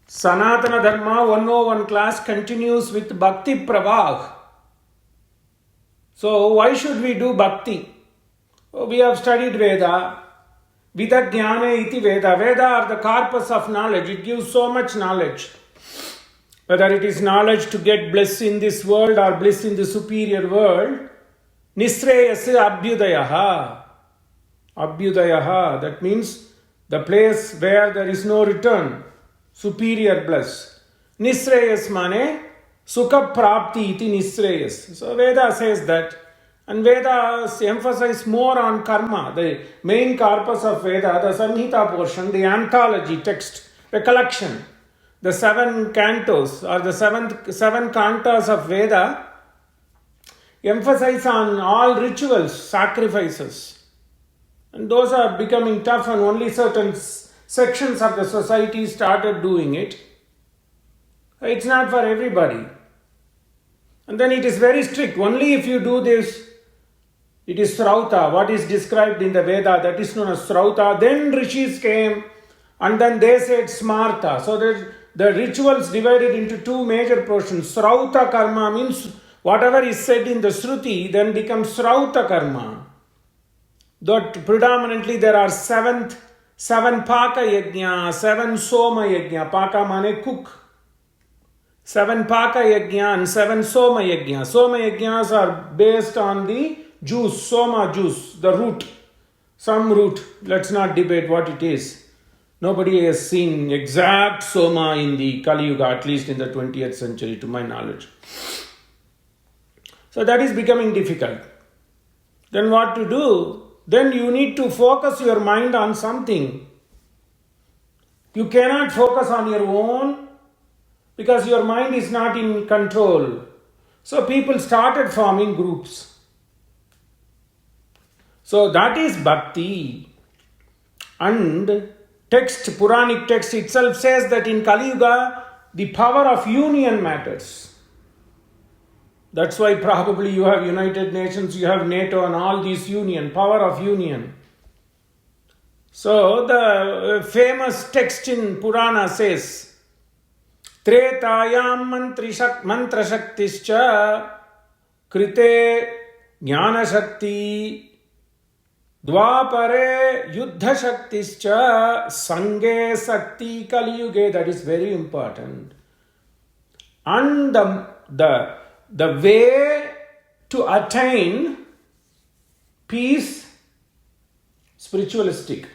Sanatana Dharma 101 class continues with Bhakti Pravah. So, why should we do Bhakti? We have studied Veda. Vidajnane iti Veda. Veda are the corpus of knowledge. It gives so much knowledge. Whether it is knowledge to get bliss in this world or bliss in the superior world. Nisreyasya abhyudayaha. Abhyudayaha. That means the place where there is no return. Superior bliss. Nisreyas mane sukha prapti iti nisreyas. So Veda says that. And Veda emphasize more on karma. The main corpus of Veda, the Samhita portion, the anthology text, recollection. The 7 cantos or the seven cantos of Veda emphasize on all rituals, sacrifices. And those are becoming tough and only certain sections of the society started doing it. It's not for everybody. And then it is very strict. Only if you do this, it is Srauta, what is described in the Veda, that is known as Srauta. Then Rishis came and then they said Smarta. So the rituals divided into 2 major portions. Srauta karma means whatever is said in the Shruti then becomes Srauta karma. Though predominantly there are 7 Paka Yajna, 7 Soma Yajna. Paka mane cook. 7 Paka Yajna and 7 Soma Yajna. Soma Yajnas are based on the juice, Soma juice, the root. Some root. Let's not debate what it is. Nobody has seen exact Soma in the Kali Yuga, at least in the 20th century, to my knowledge. So that is becoming difficult. Then what to do? Then you need to focus your mind on something. You cannot focus on your own because your mind is not in control. So people started forming groups. So that is Bhakti. And Puranic text itself says that in Kali Yuga, the power of union matters. That's why probably you have United Nations, you have NATO and all these union, power of union. So the famous text in Purana says, Tretayam mantra shaktischa krite jnana shakti dvapare yuddha shaktischa sange sakti kali yuge. That is very important. And the way to attain peace, spiritualistic.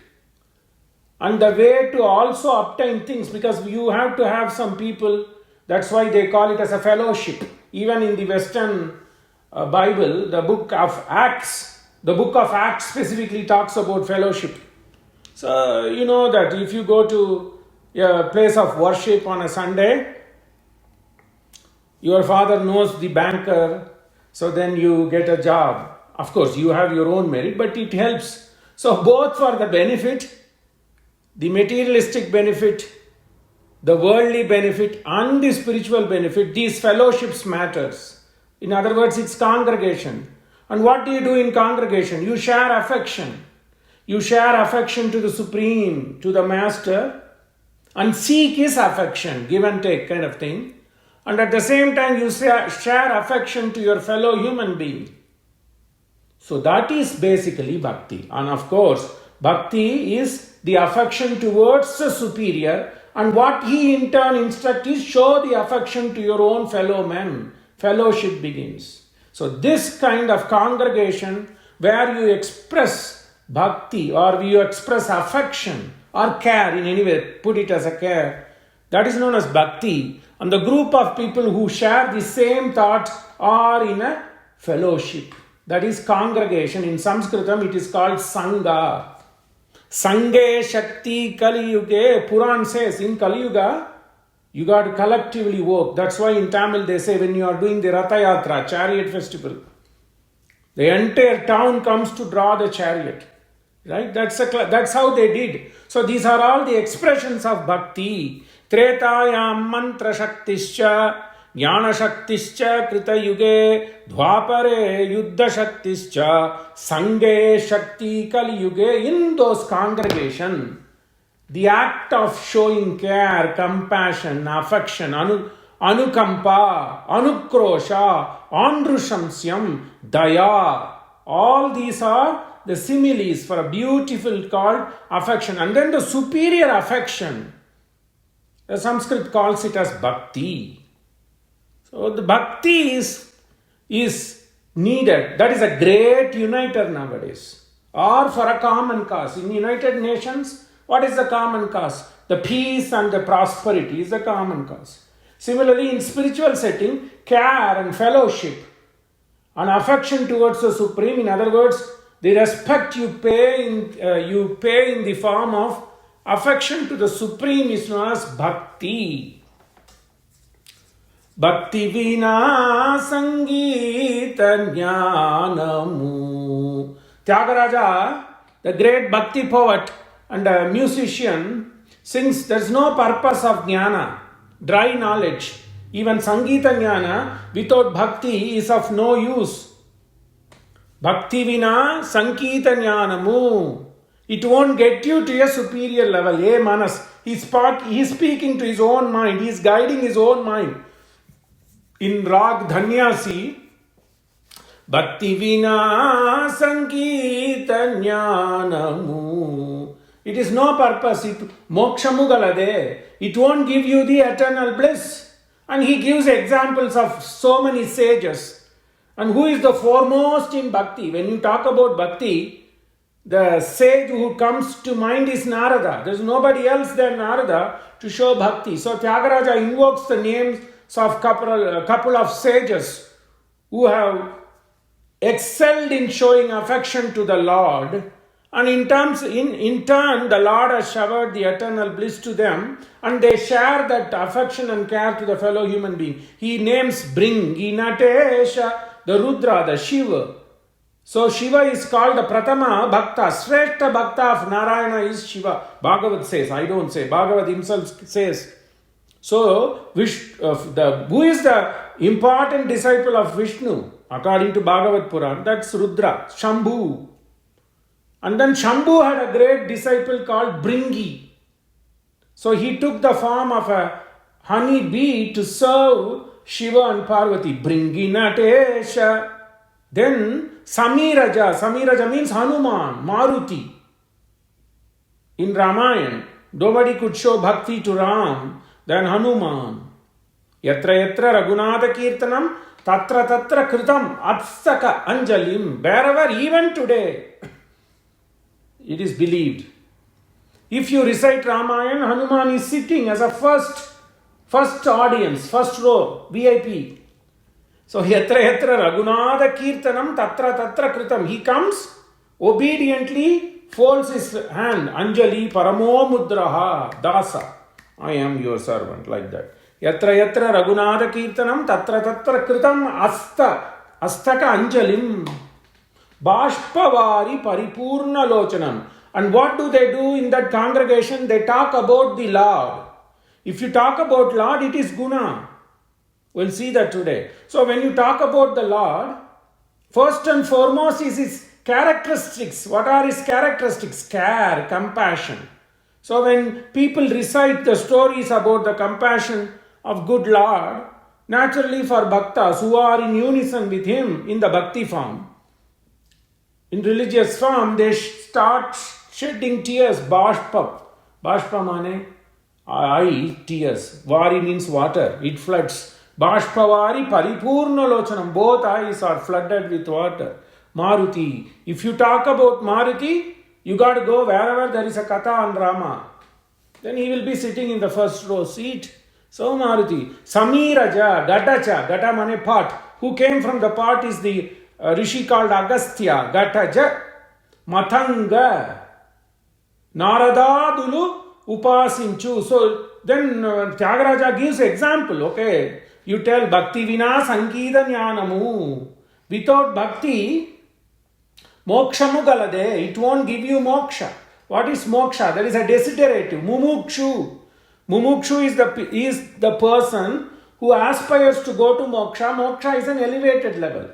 And the way to also obtain things, because you have to have some people, that's why they call it as a fellowship. Even in the Western Bible, the book of Acts specifically talks about fellowship. So you know that if you go to a place of worship on a Sunday, your father knows the banker, so then you get a job. Of course, you have your own merit, but it helps. So both for the benefit, the materialistic benefit, the worldly benefit, and the spiritual benefit, these fellowships matters. In other words, it's congregation. And what do you do in congregation? You share affection. You share affection to the Supreme, to the Master, and seek His affection, give and take kind of thing. And at the same time, you share affection to your fellow human being. So that is basically Bhakti. And of course, Bhakti is the affection towards the superior. And what he in turn instructs is show the affection to your own fellow men. Fellowship begins. So this kind of congregation where you express Bhakti or you express affection or care in any way, put it as a care, that is known as Bhakti. And the group of people who share the same thought are in a fellowship. That is congregation. In Sanskritam it is called Sangha. Sange Shakti Kali Yuge. Puran says in Kali Yuga, you got to collectively work. That's why in Tamil they say when you are doing the Ratha Yatra, chariot festival, the entire town comes to draw the chariot. Right? That's how they did. So these are all the expressions of Bhakti. Tretayam mantra shaktischa jnana shaktischa krita yuge dvapare yuddha shaktischa sange shakti kali yuge. In those congregation, The act of showing care, compassion, affection, anukampa, anukrosha, andrushamsyam, daya. All these are the similes for a beautiful called affection. And then the superior affection, the Sanskrit calls it as Bhakti. So the Bhakti is needed. That is a great uniter nowadays. Or for a common cause. In United Nations, what is the common cause? The peace and the prosperity is the common cause. Similarly, in spiritual setting, care and fellowship and affection towards the Supreme, in other words, the respect you pay in the form of affection to the Supreme is known as Bhakti. Bhakti vina sangita jnanamu. Tyagaraja, the great Bhakti poet and a musician, sings there is no purpose of jnana, dry knowledge. Even Sangita jnana without Bhakti is of no use. Bhakti vina sankita jnanamu. It won't get you to a superior level. Manas. He is speaking to his own mind. He is guiding his own mind. In Rag Dhanyasi, Bhakti vina sankita jnanamu. It is no purpose. Mokshamugalade. It won't give you the eternal bliss. And he gives examples of so many sages. And who is the foremost in Bhakti? When you talk about Bhakti, the sage who comes to mind is Narada. There is nobody else than Narada to show Bhakti. So Tyagaraja invokes the names of a couple of sages who have excelled in showing affection to the Lord. And in turn, the Lord has showered the eternal bliss to them, and they share that affection and care to the fellow human being. He names Bringinatesha, the Rudra, the Shiva. So Shiva is called the Pratama Bhakta. Shrestha Bhakta of Narayana is Shiva. Bhagavat says, I don't say. Bhagavat himself says. So, who is the important disciple of Vishnu? According to Bhagavat Puran, that's Rudra, Shambhu. And then Shambhu had a great disciple called Bringi. So he took the form of a honey bee to serve Shiva and Parvati. Bringinatesha. Then Samiraja. Samiraja means Hanuman, Maruti. In Ramayana, nobody could show bhakti to Ram than Hanuman. Yatra yatra Raghunatha Kirtanam, tatra tatra kritam atsaka anjalim. Wherever, even today, it is believed. If you recite Ramayana, Hanuman is sitting as a first audience, first row, VIP. So, yatra yatra Raghunatha Kirtanam tatra tatra kritam. He comes, obediently folds his hand. Anjali paramo mudraha dasa. I am your servant, like that. Yatra yatra Raghunatha Kirtanam tatra tatra kritam astaka anjalim. Bashpavari paripurna lochanam. And what do they do in that congregation? They talk about the Lord. If you talk about Lord, it is guna. We'll see that today. So when you talk about the Lord, first and foremost is his characteristics. What are his characteristics? Care, compassion. So when people recite the stories about the compassion of good Lord, naturally for bhaktas who are in unison with him in the bhakti form, in religious form, they start shedding tears. Bashpa. Bashpa mane eye, tears. Vari means water. It floods. Bashpavari paripurna lochanam. Both eyes are flooded with water. Maruti. If you talk about Maruti, you got to go wherever there is a Katha on Rama. Then he will be sitting in the first row seat. So Maruti. Samiraja, Gatacha. Gata mane pot. Who came from the pot is the Rishi called Agastya. Gataja. Matanga. Naradadulu upasinchu. So then Tyagaraja gives example. Okay. You tell Bhakti vina sankita jnanamu. Without Bhakti, mokshamu galade. It won't give you moksha. What is moksha? There is a desiderative. Mumukshu. Mumukshu is the person who aspires to go to moksha. Moksha is an elevated level.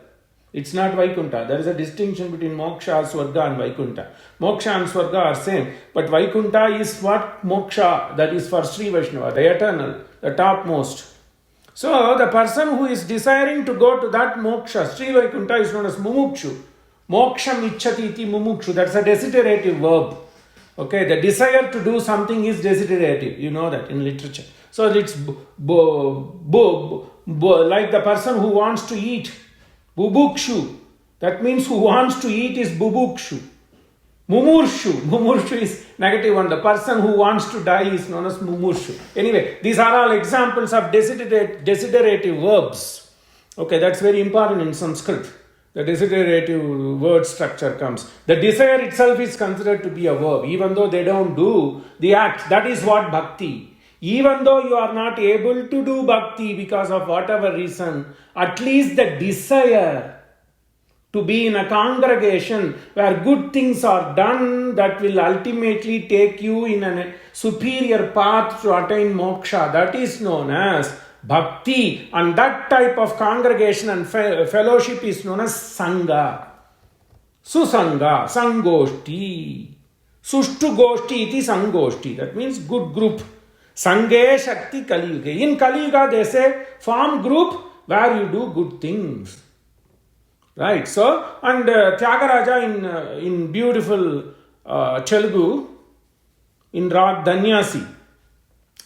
It's not Vaikuntha. There is a distinction between Moksha, Swarga and Vaikuntha. Moksha and Swarga are same. But Vaikuntha is what? Moksha. That is for Sri Vaishnava, the eternal, the topmost. So the person who is desiring to go to that Moksha, Sri Vaikuntha, is known as Mumukshu. Moksham ichchati iti Mumukshu. That's a desiderative verb. Okay, the desire to do something is desiderative. You know that in literature. So it's like the person who wants to eat. Bubukshu. That means who wants to eat is bubukshu. Mumurshu. Mumurshu is negative one. The person who wants to die is known as mumurshu. Anyway, these are all examples of desiderative verbs. Okay, that's very important in Sanskrit. The desiderative word structure comes. The desire itself is considered to be a verb, even though they don't do the act. That is what bhakti. Even though you are not able to do bhakti because of whatever reason, at least the desire to be in a congregation where good things are done that will ultimately take you in a superior path to attain moksha, that is known as bhakti. And that type of congregation and fellowship is known as sangha. Susanga, sangoshti. Sushtu goshti iti sangoshti. That means good group. Sanghe Shakti Kali Yuga. In Kali Yuga, they say, form group where you do good things. Right? So, and Tyagaraja in beautiful Telugu, in Rag Danyasi,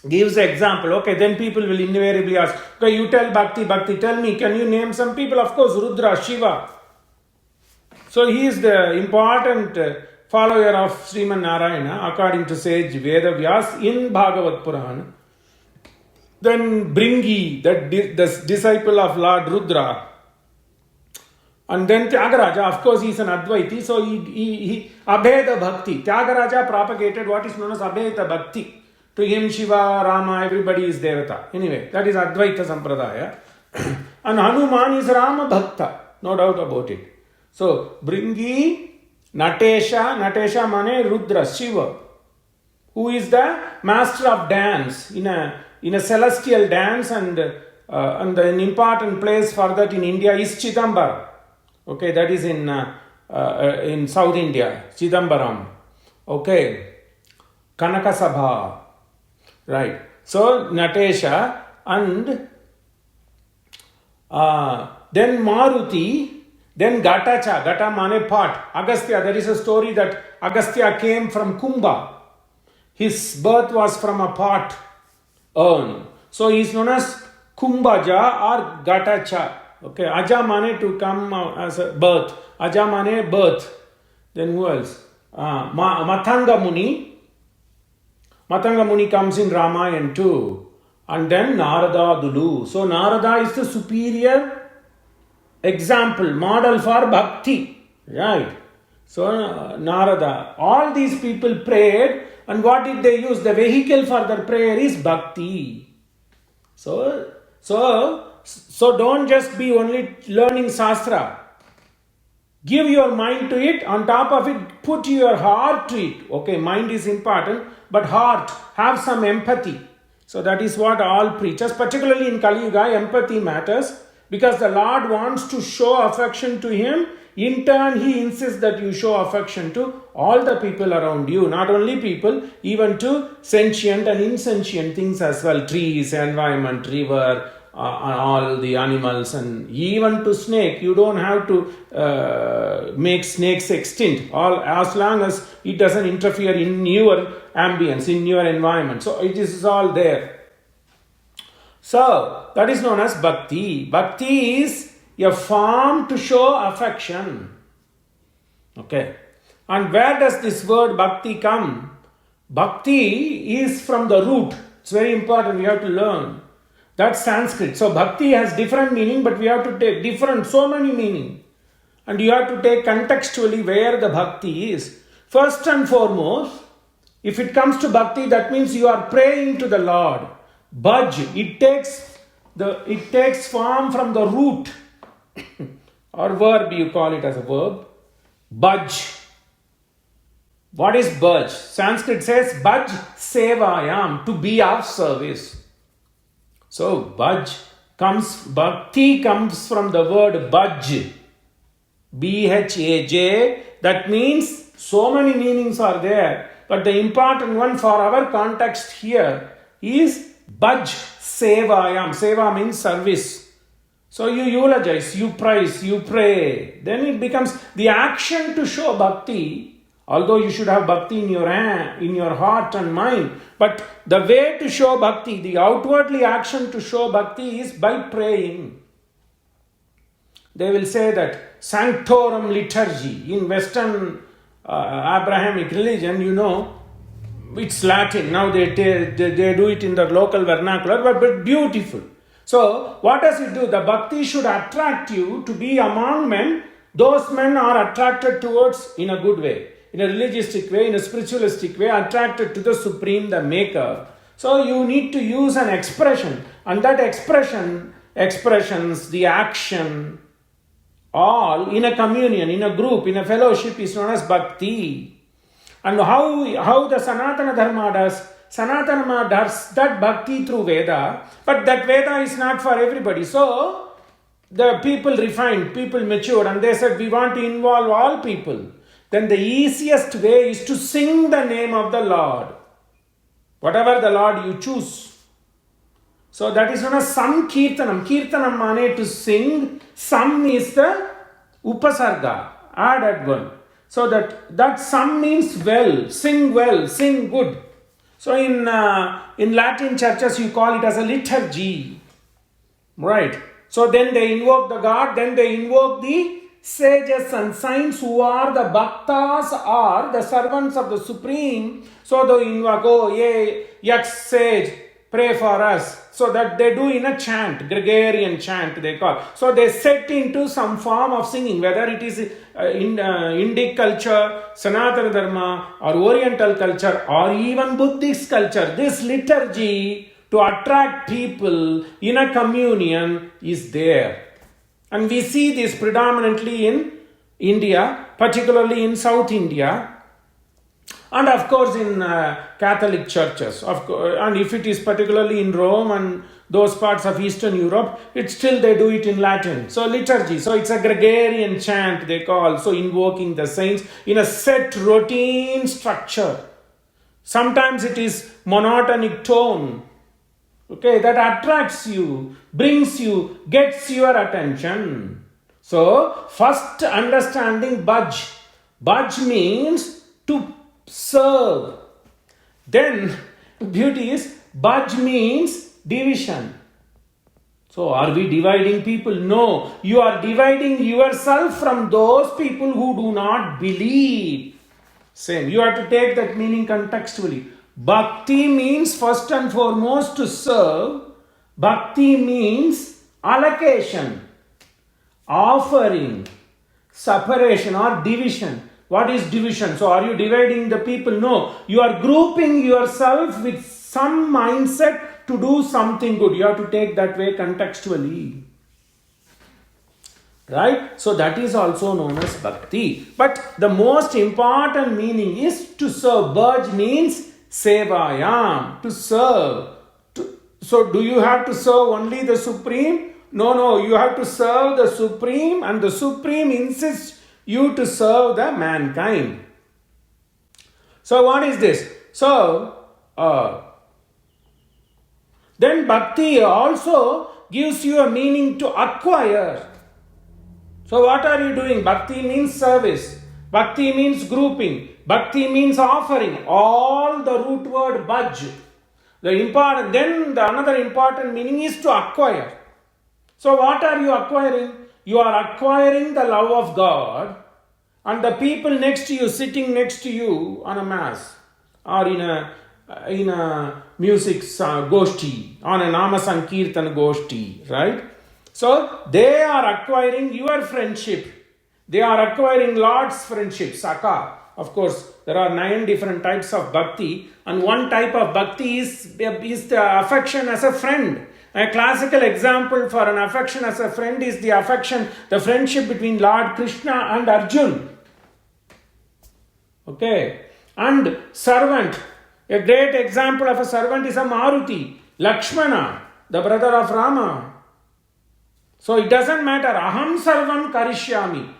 gives an example. Okay, then people will invariably ask, okay, you tell Bhakti, tell me, can you name some people? Of course, Rudra, Shiva. So, he is the important follower of Sriman Narayana, according to sage Veda Vyas in Bhagavad Purana. Then Bringi, the disciple of Lord Rudra. And then Tyagaraja, of course, he is an Advaiti, so he Abheda Bhakti. Tyagaraja propagated what is known as Abheda Bhakti. To him, Shiva, Rama, everybody is Devata. Anyway, that is Advaita Sampradaya. And Hanuman is Rama Bhakta, no doubt about it. So, Bringi, Natesha mane Rudra, Shiva, who is the master of dance in a celestial dance, and an important place for that in India is Chidambara. Okay, that is in South India, Chidambaram. Okay, Kanakasabha, right? So Natesha and then Maruti. Then Gatacha, Gata mane pot. Agastya, there is a story that Agastya came from Kumbha. His birth was from a pot urn. So he is known as Kumbhaja or Gatacha. Okay, Aja mane to come as a birth. Aja mane birth. Then who else? Matanga Muni. Matanga Muni comes in Ramayana too. And then Narada Dulu. So Narada is the superior example, model for bhakti, right? So Narada, all these people prayed, and what did they use? The vehicle for their prayer is bhakti. So don't just be only learning Shastra. Give your mind to it. On top of it, put your heart to it. Okay, mind is important, but heart, have some empathy. So that is what all preachers, particularly in Kali Yuga, empathy matters. Because the Lord wants to show affection to him, in turn he insists that you show affection to all the people around you. Not only people, even to sentient and insentient things as well. Trees, environment, river, all the animals, and even to snake. You don't have to make snakes extinct, as long as it doesn't interfere in your ambience, in your environment. So it is all there. So, that is known as bhakti. Bhakti is a form to show affection. Okay. And where does this word bhakti come? Bhakti is from the root. It's very important, we have to learn. That's Sanskrit. So, bhakti has different meaning, but we have to take so many meaning. And you have to take contextually where the bhakti is. First and foremost, if it comes to bhakti, that means you are praying to the Lord. Bhaj, it takes form from the root or verb, you call it as a verb. Bhaj. What is bhaj? Sanskrit says Bhaja Sevayam, to be of service. So bhakti comes from the word bhaj, Bhaj. That means so many meanings are there. But the important one for our context here is Bhaja Sevayam. Seva means service. So you eulogize, you praise, you pray. Then it becomes the action to show bhakti. Although you should have bhakti in your heart and mind. But the way to show bhakti, the outwardly action to show bhakti is by praying. They will say that Sanctorum liturgy in Western Abrahamic religion, it's Latin. Now they do it in the local vernacular, but beautiful. So what does it do? The bhakti should attract you to be among men. Those men are attracted towards in a good way, in a religioustic way, in a spiritualistic way, attracted to the Supreme, the Maker. So you need to use an expression, and that expressions, the action, all in a communion, in a group, in a fellowship is known as bhakti. And how the Sanatana Dharma does? Sanatana Dharma does that bhakti through Veda, but that Veda is not for everybody. So the people refined, people matured, and they said, we want to involve all people. Then the easiest way is to sing the name of the Lord. Whatever the Lord you choose. So that is known as Sankirtanam. Kirtanam mane to sing. Sam is the upasarga, added one. So that sam means well, sing good. So in Latin churches you call it as a liturgy. Right. So then they invoke the God, then they invoke the sages and saints who are the bhaktas, are the servants of the Supreme. So they invoke, Yax sage, pray for us. So that they do in a chant, Gregorian chant they call. So they set into some form of singing, whether it is in Indic culture, Sanatana Dharma, or Oriental culture, or even Buddhist culture. This liturgy to attract people in a communion is there. And we see this predominantly in India, particularly in South India. And of course in Catholic churches, and if it is particularly in Rome and those parts of Eastern Europe, still they do it in Latin. So liturgy, so it's a Gregorian chant they call, so invoking the saints in a set routine structure. Sometimes it is monotonic tone, that attracts you, brings you, gets your attention. So first understanding Bhaj. Bhaj means to serve. Then beauty is Bhaj means division. So are we dividing people? No. You are dividing yourself from those people who do not believe. Same. You have to take that meaning contextually. Bhakti means first and foremost to serve. Bhakti means allocation, offering, separation or division. What is division? So are you dividing the people? No. You are grouping yourself with some mindset to do something good. You have to take that way contextually. Right? So that is also known as bhakti. But the most important meaning is to serve. Bhaj means sevayam, to serve. So do you have to serve only the Supreme? No. You have to serve the Supreme, and the Supreme insists you to serve the mankind. So what is this? So then bhakti also gives you a meaning to acquire. So what are you doing? Bhakti means service. Bhakti means grouping. Bhakti means offering. All the root word bhaj. Then another important meaning is to acquire. So what are you acquiring? You are acquiring the love of God, and the people next to you, sitting next to you on a mass or in a music goshti, on a nama sankirtan goshti, right? So they are acquiring your friendship. They are acquiring Lord's friendship, Saka. Of course, there are 9 different types of bhakti, and one type of bhakti is the affection as a friend. A classical example for an affection as a friend is the friendship between Lord Krishna and Arjun. And servant. A great example of a servant is a Maruti, Lakshmana, the brother of Rama. So it doesn't matter. Aham sarvam karishyami.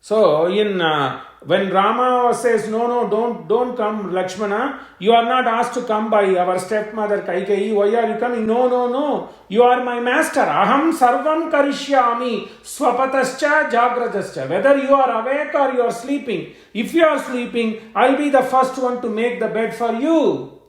So when Rama says, no, don't come, Lakshmana, you are not asked to come by our stepmother Kaikeyi. Why are you coming? No. You are my master. Aham sarvam karishyami swapatascha jagratascha. Whether you are awake or you are sleeping. If you are sleeping, I'll be the first one to make the bed for you.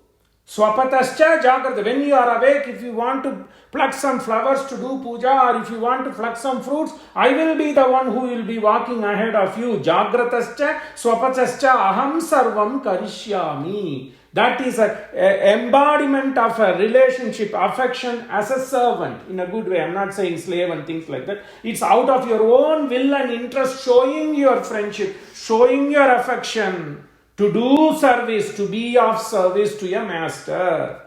Swapatascha jagrata. When you are awake, if you want to pluck some flowers to do puja, or if you want to pluck some fruits, I will be the one who will be walking ahead of you. Jagratascha swapatascha aham sarvam karishyami. That is an embodiment of a relationship, affection as a servant, in a good way. I'm not saying slave and things like that. It's out of your own will and interest, showing your friendship, showing your affection, to do service, to be of service to your master.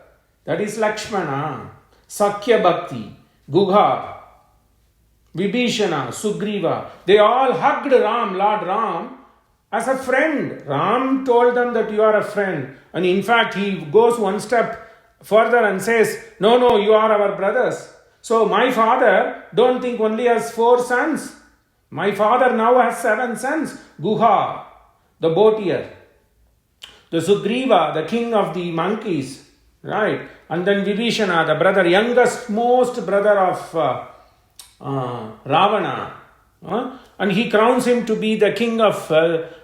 That is Lakshmana. Sakya Bhakti, Gugha, Vibhishana, Sugriva. They all hugged Ram, Lord Ram, as a friend. Ram told them that you are a friend. And in fact, he goes one step further and says, no, you are our brothers. So my father, don't think only has 4 sons. My father now has 7 sons. Guha, the boatier. The Sugriva, the king of the monkeys, right? And then Vibhishana, the brother, youngest, most brother of Ravana. And he crowns him to be the king of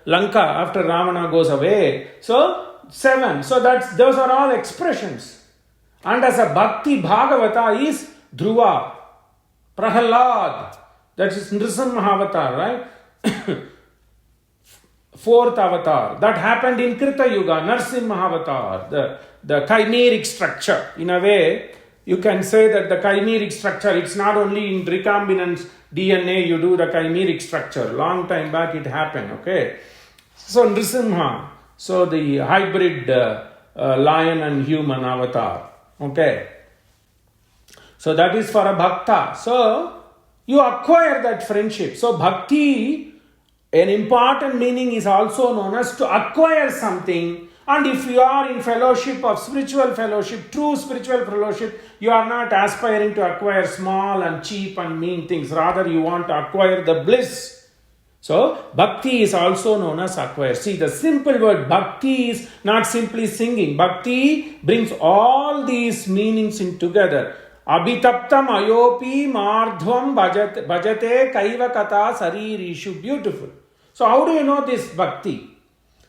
Lanka after Ravana goes away. So, 7. So those are all expressions. And as a Bhakti Bhagavata is Dhruva, Prahalad, that is Nrisimha avatar, right? 4th avatar. That happened in Krita Yuga, Narsimha avatar, the chimeric structure. In a way, you can say that the chimeric structure, it's not only in recombinant DNA you do the chimeric structure. Long time back it happened, okay? So Nrisimha, so the hybrid lion and human avatar, okay? So that is for a bhakta. So you acquire that friendship. So bhakti, an important meaning is also known as to acquire something. And if you are in fellowship of spiritual fellowship, true spiritual fellowship, you are not aspiring to acquire small and cheap and mean things. Rather, you want to acquire the bliss. So, bhakti is also known as acquire. See, the simple word bhakti is not simply singing. Bhakti brings all these meanings in together. Abhitaptam ayopi mardhvam bhajate kaiva kata saririshu. Beautiful. So how do you know this bhakti?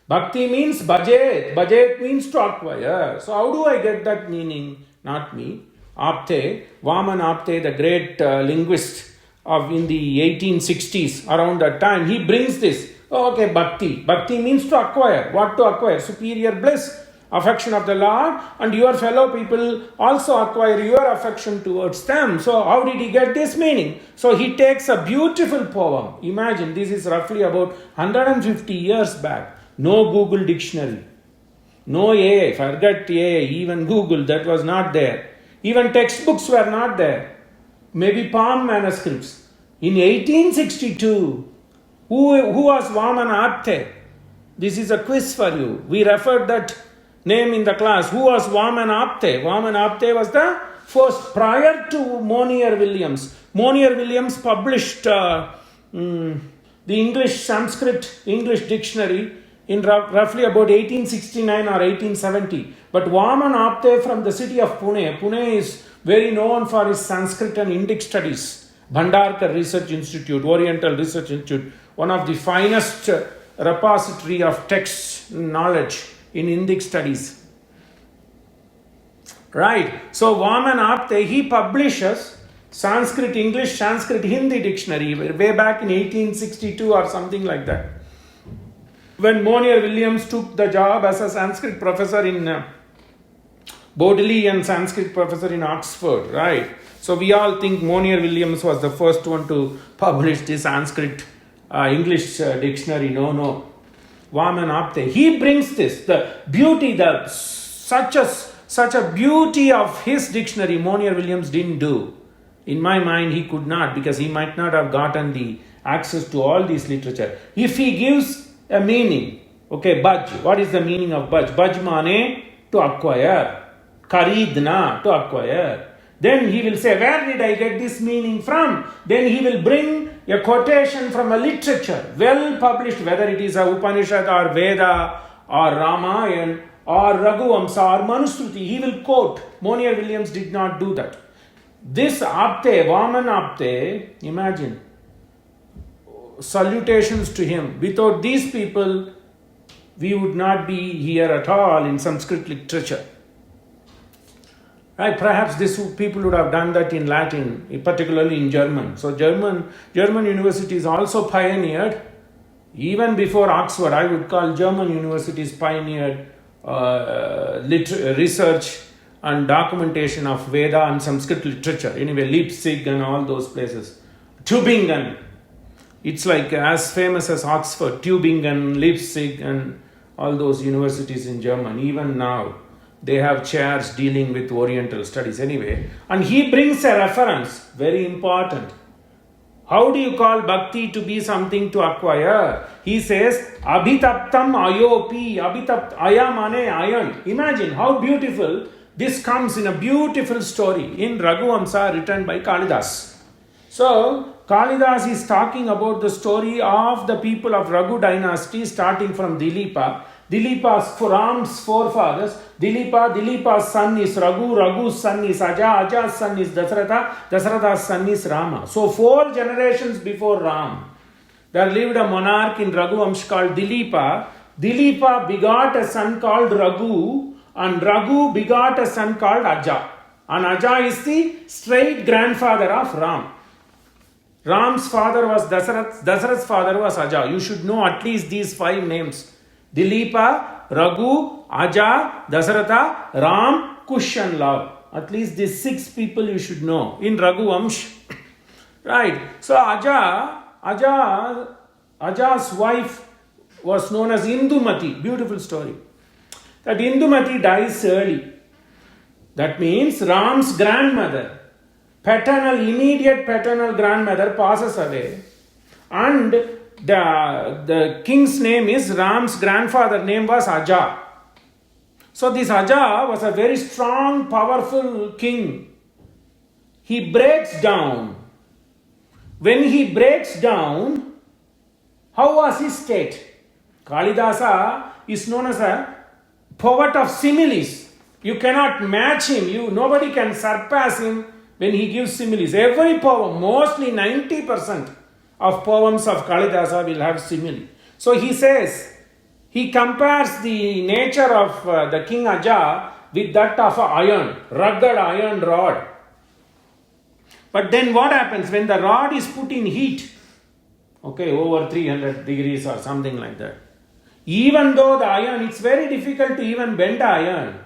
Bhakti means bhajet. Bhajet means to acquire. So how do I get that meaning? Not me. Apte, Vaman Apte, the great linguist in the 1860s, around that time, he brings this. Okay, bhakti. Bhakti means to acquire. What to acquire? Superior bliss. Affection of the Lord, and your fellow people also acquire your affection towards them. So how did he get this meaning? So he takes a beautiful poem. Imagine, this is roughly about 150 years back. No Google dictionary. No AI. Forget AI. Even Google, that was not there. Even textbooks were not there. Maybe palm manuscripts. In 1862, who was Vamana Apte? This is a quiz for you. We referred that name in the class. Who was Vamana Apte? Vamana Apte was the first, prior to Monier Williams. Monier Williams published the English Sanskrit English dictionary in roughly about 1869 or 1870. But Vamana Apte from the city of Pune. Pune is very known for its Sanskrit and Indic studies. Bhandarkar Research Institute, Oriental Research Institute, one of the finest repository of text knowledge in Indic studies. Right. So Vaman Apte, he publishes Sanskrit English, Sanskrit Hindi dictionary way back in 1862 or something like that. When Monier Williams took the job as a Sanskrit professor in Bodleian Sanskrit professor in Oxford, right? So we all think Monier Williams was the first one to publish the Sanskrit English dictionary. No. Vaman Apte, he brings this, the beauty, such a beauty of his dictionary Monier Williams didn't do. In my mind, he could not, because he might not have gotten the access to all these literature. If he gives a meaning, okay, bhaj, what is the meaning of bhaj? Bhaj mane, to acquire. Karidna, to acquire. Then he will say, where did I get this meaning from? Then he will bring a quotation from a literature, well published, whether it is a Upanishad or Veda or Ramayana or Raghuvamsa or Manusmriti. He will quote. Monier Williams did not do that. This Apte, Vaman Apte, imagine, salutations to him. Without these people, we would not be here at all in Sanskrit literature. Right? Perhaps people would have done that in Latin, particularly in German. So German universities also pioneered, even before Oxford. I would call German universities pioneered research and documentation of Veda and Sanskrit literature. Anyway, Leipzig and all those places. Tübingen. It's like as famous as Oxford, Tübingen, Leipzig, and all those universities in Germany. Even now, they have chairs dealing with Oriental studies. Anyway, and he brings a reference, very important. How do you call bhakti to be something to acquire? He says, Abhitaptam ayopi, aya mane ayan. Imagine how beautiful this comes in a beautiful story in Raghuvamsa written by Kalidasa. So, Kalidasa is talking about the story of the people of Raghu dynasty starting from Dilipa. Dilipa's Ram's forefathers. Dilipa's son is Raghu, Raghu's son is Aja, Aja's son is Dasharatha, Dasharatha's son is Rama. So 4 generations before Ram, there lived a monarch in Raghuvamsa called Dilipa. Dilipa begot a son called Raghu, and Raghu begot a son called Aja. And Aja is the straight grandfather of Ram. Ram's father was Dasarath, Dasarath's father was Aja. You should know at least these 5 names. Dilipa, Raghu, Aja, Dasaratha, Ram, Kush and Love. At least these 6 people you should know in Raghuvamsa. Right. So Aja's wife was known as Indumati. Beautiful story. That Indumati dies early. That means Ram's grandmother, immediate paternal grandmother passes away. And the king's name is Ram's grandfather name was Aja. So this Aja was a very strong, powerful king. He breaks down. When he breaks down, how was his state? Kalidasa is known as a poet of similes. You cannot match him. Nobody can surpass him when he gives similes. Every poem, mostly 90% of poems of Kalidasa will have simile. So he says, he compares the nature of the king Aja with that of an iron, rugged iron rod. But then what happens when the rod is put in heat? Over 300 degrees or something like that. Even though the iron, it's very difficult to even bend iron.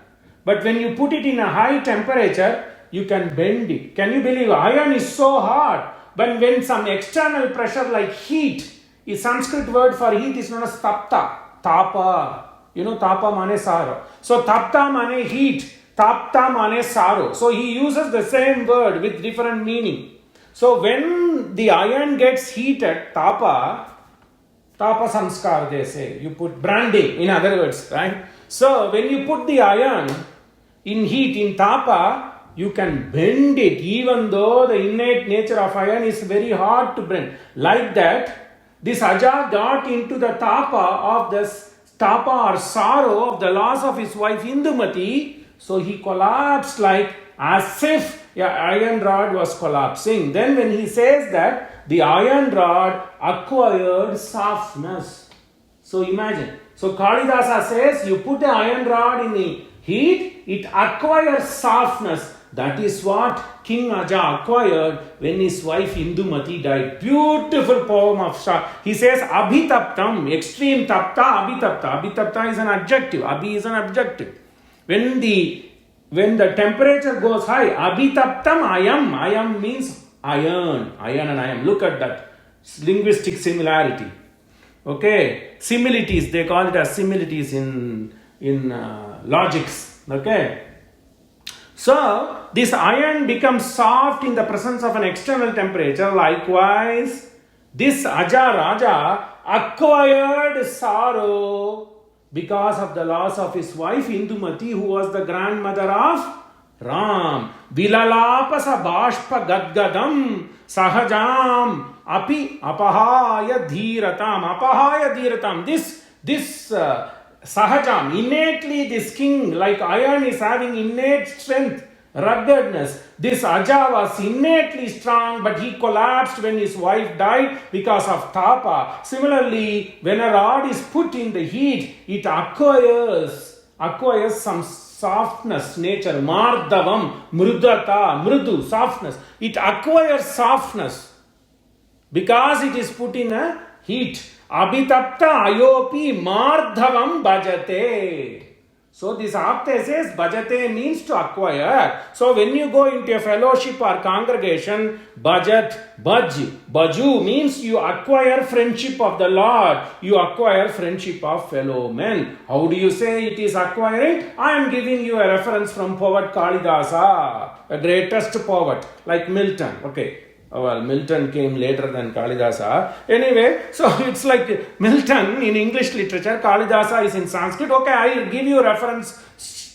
But when you put it in a high temperature, you can bend it. Can you believe iron is so hard? But when some external pressure like heat, a Sanskrit word for heat is known as tapta. Tapa. Tapa mane saro. So tapta mane heat. Tapta mane saro. So he uses the same word with different meaning. So when the iron gets heated, tapa samskar they say. You put branding, in other words, right? So when you put the iron in heat, in tapa, you can bend it, even though the innate nature of iron is very hard to bend. Like that, this Aja got into the tapa or sorrow of the loss of his wife Indumati. So he collapsed like as if an iron rod was collapsing. Then when he says that, the iron rod acquired softness. So imagine. So Kalidasa says, you put the iron rod in the heat, it acquires softness. That is what King Aja acquired when his wife Indumati died. Beautiful poem of Shah. He says, Abhitaptam, extreme tapta, Abhitapta. Abhitapta is an adjective. Abhi is an adjective. When the temperature goes high, Abhitaptam ayam. Ayam means iron. Iron and ayam. Look at that. Linguistic similarity. Similitudes. They call it as similitudes in logics. So, this iron becomes soft in the presence of an external temperature. Likewise, this Aja Raja acquired sorrow because of the loss of his wife Indumati, who was the grandmother of Ram. Vilalapasa bashpa gadgadam sahajam api apahaya dhiratam. Apahaya dhiratam. This sahajam, innately this king, like iron, is having innate strength, ruggedness. This Aja was innately strong, but he collapsed when his wife died because of tapa. Similarly, when a rod is put in the heat, it acquires some softness, nature, mardavam, mrudata, mrudu, softness. It acquires softness because it is put in a heat. Abhitapta ayopi mardhavam bhajate. So this apte says bhajate means to acquire. So when you go into a fellowship or congregation, bhajat, bhaju means you acquire friendship of the Lord. You acquire friendship of fellow men. How do you say it is acquiring? I am giving you a reference from poet Kalidasa, a greatest poet like Milton. Okay. Well, Milton came later than Kalidasa. Anyway, so it's like Milton in English literature, Kalidasa is in Sanskrit. Okay, I will give you reference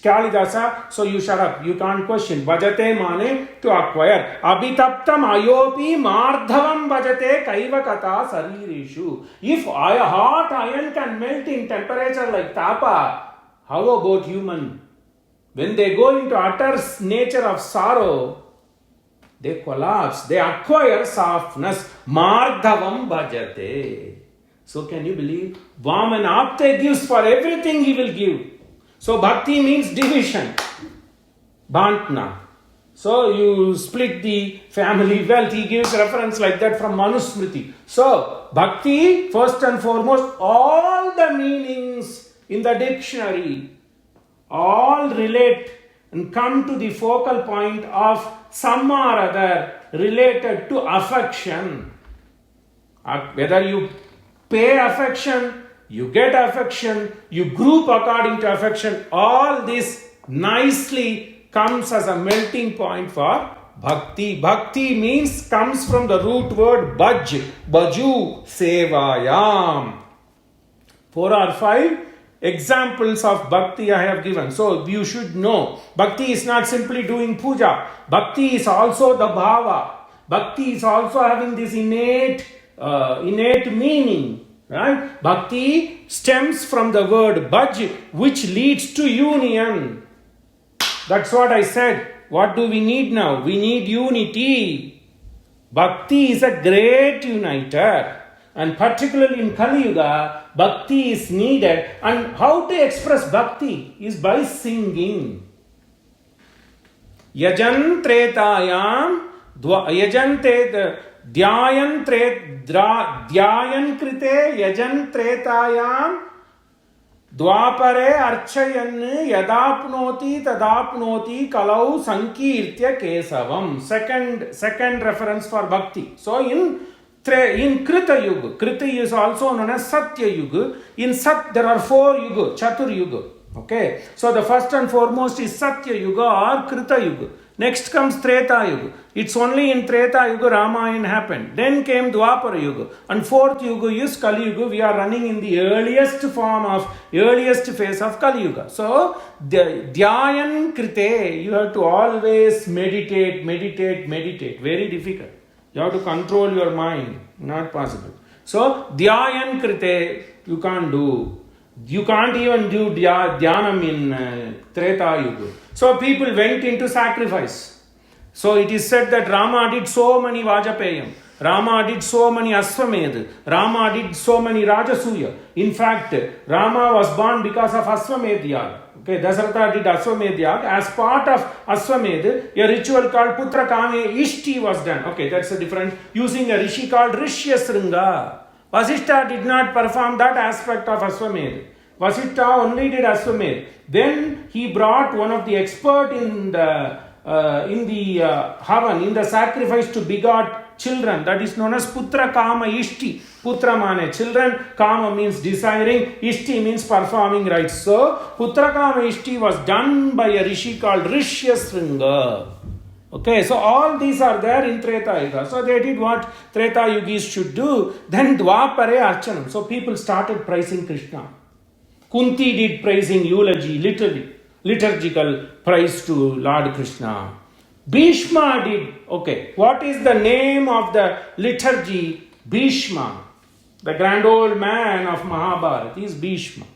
Kalidasa, so you shut up. You can't question. Bhajate mane to acquire. Abhitaptam ayopi mardhavam bhajate kaiva kata saririshu. If hot iron can melt in temperature like tapa, how about human? When they go into utter nature of sorrow, they collapse, they acquire softness. Mardhavam bhajate. So can you believe? Vamanapte gives for everything he will give. So bhakti means division. Bhantna. So you split the family wealth. He gives reference like that from Manusmriti. So bhakti, first and foremost, all the meanings in the dictionary all relate and come to the focal point of some or other related to affection. Whether you pay affection, you get affection, you group according to affection, all this nicely comes as a melting point for bhakti. Bhakti means, comes from the root word bhaj, Bhaju Sevayam. 4 or 5 examples of bhakti I have given. So you should know, bhakti is not simply doing puja. Bhakti is also the bhava. Bhakti is also having this innate meaning. Right? Bhakti stems from the word bhaj, which leads to union. That's what I said. What do we need now? We need unity. Bhakti is a great uniter. And particularly in Kali Yuga, bhakti is needed. And how to express bhakti is by singing. Yajan tretayam, dhyayan krite, yajan tretayam, dvapare archayan yadapnoti tadapnoti kalau sankirtya kesavam. Second reference for bhakti. So in Krita Yuga, Krita is also known as Satya Yuga. In Sat there are 4 Yuga, Chatur Yuga. Okay, so the first and foremost is Satya Yuga or Krita Yuga. Next comes Treta Yuga. It's only in Treta Yuga Ramayana happened. Then came Dwapara Yuga. And 4th Yuga is Kali Yuga. We are running in the earliest phase of Kali Yuga. So, Dhyayan Krite, you have to always meditate. Very difficult. You have to control your mind. Not possible. So, Dhyayan Krite, you can't do. You can't even do Dhyanam in Treta Yuga. So, people went into sacrifice. So, it is said that Rama did so many Vajapayam. Rama did so many Aswamedha. Rama did so many Rajasuya. In fact, Rama was born because of Aswamedha. Okay, Dasaratha did Aswamedha. As part of Aswamedha, a ritual called Putra Kame Ishti was done. Okay, that's a different, using a rishi called Rishyasringa. Vasishtha did not perform that aspect of Aswamedha. Vasishtha only did Aswamedha. Then he brought one of the expert in the Havan, in the sacrifice to begot children. That is known as Putra Kama Ishti. Putra mane children, Kama means desiring, Ishti means performing rites. So, Putra Kama Ishti was done by a rishi called Rishyasringa. Okay, so all these are there in Treta Yuga. So they did what Treta Yugis should do. Then Dwapare Archanam. So people started praising Krishna. Kunti did praising eulogy, literally. liturgical praise to Lord Krishna. Bhishma did. Okay, what is the name of the liturgy? Bhishma, the grand old man of Mahabharata, is Bhishma.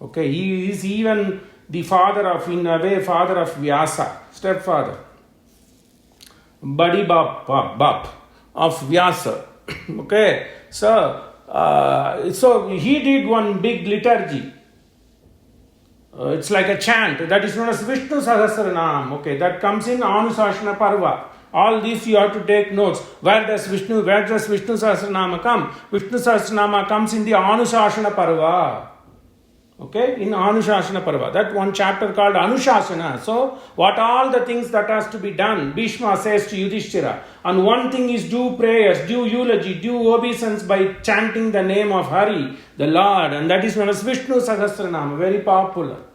Okay, he is even the father of, in a way, father of Vyasa, stepfather. Badi Bap of Vyasa. Okay, so he did one big liturgy. It's like a chant that is known as Vishnu Sahasranam. Okay, that comes in Anusashana Parva. All these you have to take notes. Where does Vishnu Sahasranama come? Vishnu Sahasranama comes in the Anusashana Parva. Okay, in Anushasana Parva. That one chapter called Anushasana. So, what all the things that has to be done, Bhishma says to Yudhishthira. And one thing is do prayers, do eulogy, do obeisance by chanting the name of Hari, the Lord. And that is known as Vishnu Sahasranama. Very popular.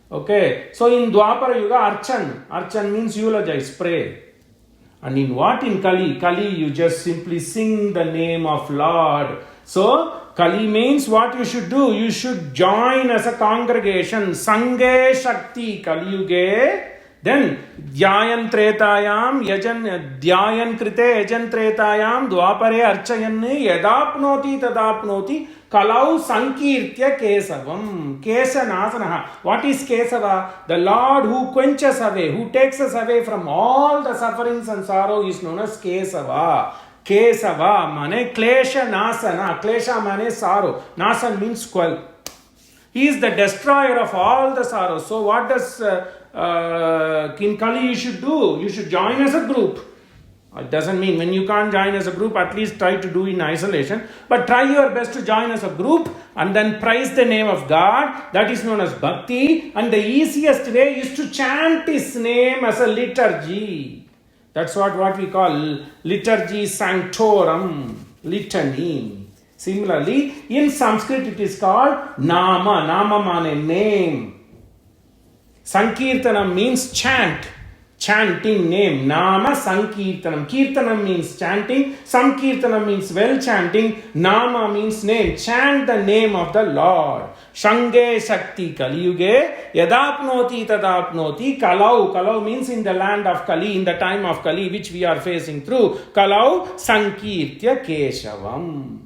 Okay, so in Dwapara Yuga, Archan means eulogize, pray. And in what? In Kali, you just simply sing the name of Lord. So, Kali means what you should do. You should join as a congregation. Sanghe Shakti Kali Yuge. Then, Dhyayan Tretayam, Dhyayan Krite Yajan Tretayam, Dwapare Archayan, Yadapnoti Tadapnoti, Kalau Sankirtya Kesavam. Kesanasanaha. What is Kesava? The Lord who quenches away, who takes us away from all the sufferings and sorrow is known as Kesava. Kesava mane klesha nasana. Klesha mane sorrow. Nasan means quell. He is the destroyer of all the sorrows. So what does in Kali you should do? You should join as a group. It doesn't mean when you can't join as a group, at least try to do in isolation. But try your best to join as a group and then praise the name of God. That is known as Bhakti. And the easiest way is to chant His name as a liturgy. That's what we call liturgy sanctorum, litany. Similarly, in Sanskrit it is called Nama. Nama means name. Sankirtanam means chant. Chanting name. Nama Sankirtanam. Kirtanam means chanting. Sankirtanam means well chanting. Nama means name. Chant the name of the Lord. Shange Shakti Kali Yuge. Yadapnoti Tadapnoti. Kalau means in the land of Kali, in the time of Kali, which we are facing through. Kalau Sankirtya Keshavam.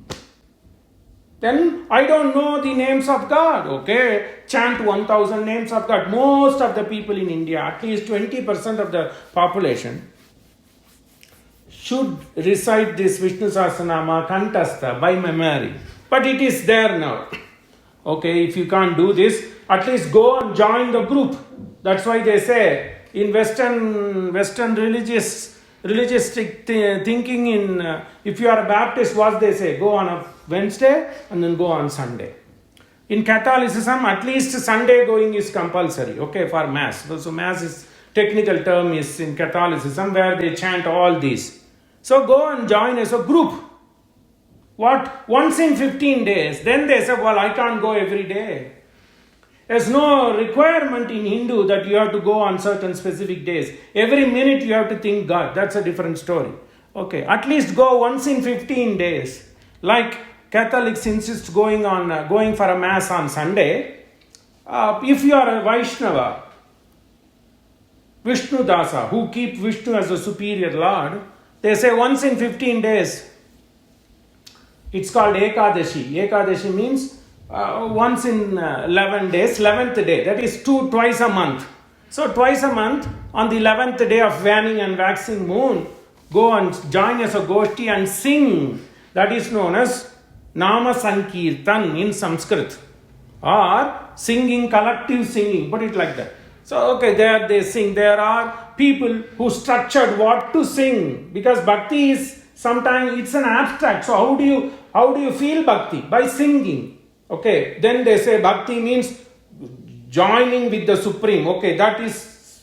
Then I don't know the names of God. Okay, chant 1000 names of God. Most of the people in India, at least 20% of the population, should recite this Vishnu Sahasranama Kantastha by memory. But it is there now. Okay, if you can't do this, at least go and join the group. That's why they say in Western religious thinking, in if you are a Baptist, what they say, go on a Wednesday and then go on Sunday. In Catholicism, at least Sunday going is compulsory, okay, for Mass. So Mass is, technical term is in Catholicism where they chant all these. So go and join as a group. What? Once in 15 days. Then they say, well, I can't go every day. There's no requirement in Hindu that you have to go on certain specific days. Every minute you have to think God. That's a different story. Okay, at least go once in 15 days. Like Catholics insist going for a Mass on Sunday. If you are a Vaishnava, Vishnu Dasa, who keep Vishnu as a superior Lord, they say once in 15 days. It's called Ekadashi. Ekadashi means once in 11 days, 11th day. That is twice a month. So twice a month, on the 11th day of waning and waxing moon, go and join as a Goshti and sing. That is known as Nama Sankirtan in Sanskrit. Or singing, collective singing. Put it like that. So, okay, there they sing. There are people who structured what to sing. Because Bhakti is sometimes, it's an abstract. So how do you feel Bhakti? By singing. Okay, then they say Bhakti means joining with the Supreme. Okay, that is,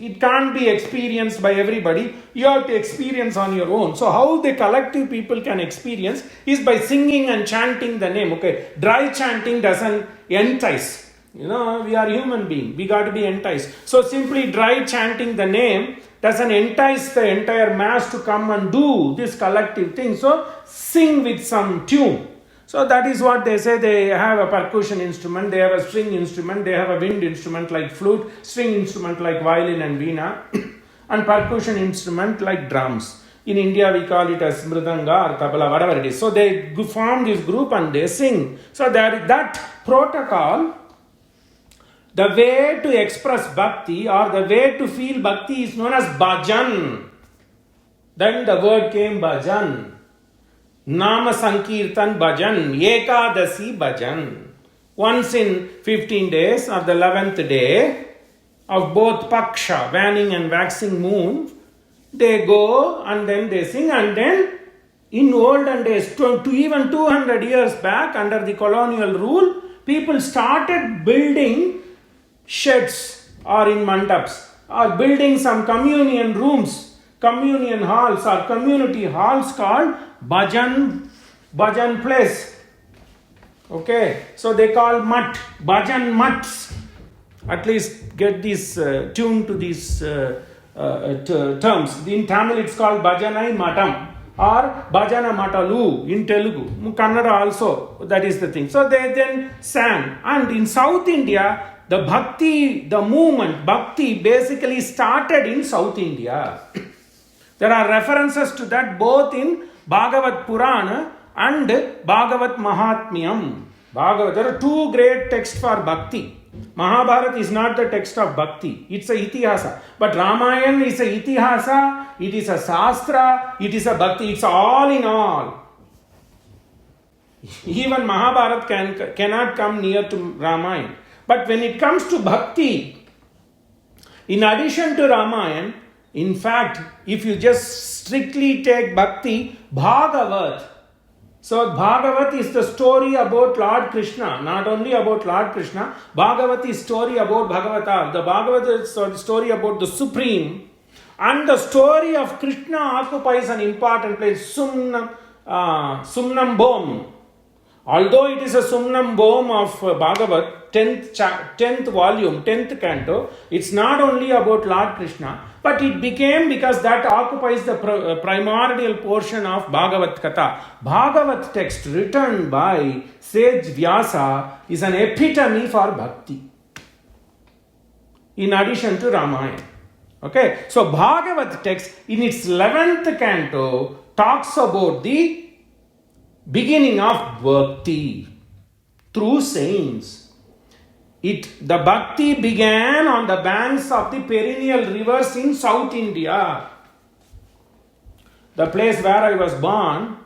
it can't be experienced by everybody. You have to experience on your own. So how the collective people can experience is by singing and chanting the name. Okay, dry chanting doesn't entice. We are human beings. We got to be enticed. So simply dry chanting the name doesn't entice the entire mass to come and do this collective thing. So sing with some tune. So that is what they say. They have a percussion instrument, they have a string instrument, they have a wind instrument like flute, string instrument like violin and veena, and percussion instrument like drums. In India we call it as mridanga or tabla, whatever it is. So they form this group and they sing. So that protocol, the way to express bhakti or the way to feel bhakti is known as bhajan. Then the word came bhajan. Nama Sankirtan Bhajan, Ekadasi Bhajan. Once in 15 days or the 11th day of both Paksha, waning and waxing moon, they go and then they sing, and then in olden days, to even 200 years back under the colonial rule, people started building sheds or in mandaps or building some communion rooms, communion halls or community halls called Bhajan place. Okay, so they call mat, Bhajan mats. At least get this tuned to these terms. In Tamil it's called Bhajanai Matam or Bhajana Matalu in Telugu. Kannada also, that is the thing. So they then sang. And in South India, the Bhakti, the movement, Bhakti basically started in South India. There are references to that both in Bhagavat Purana and Bhagavat Mahatmyam. There are two great texts for Bhakti. Mahabharata is not the text of Bhakti, it's a Itihasa. But Ramayana is a Itihasa, it is a Shastra, it is a Bhakti, it's all in all. Even Mahabharata cannot come near to Ramayana. But when it comes to Bhakti, in addition to Ramayana, in fact, if you just strictly take Bhakti, Bhagavat. So Bhagavat is the story about Lord Krishna, not only about Lord Krishna. Bhagavat is story about Bhagavata. The Bhagavat is the story about the Supreme. And the story of Krishna occupies an important place. Sumnam Bom. Although it is a Sumnam Bom of Bhagavat, 10th volume, 10th canto, it's not only about Lord Krishna, but it became, because that occupies the primordial portion of Bhagavat Katha. Bhagavat text written by sage Vyasa is an epitome for Bhakti, in addition to Ramayana. Okay, so Bhagavat text in its 11th canto talks about the beginning of Bhakti through saints. The Bhakti began on the banks of the perennial rivers in South India. The place where I was born,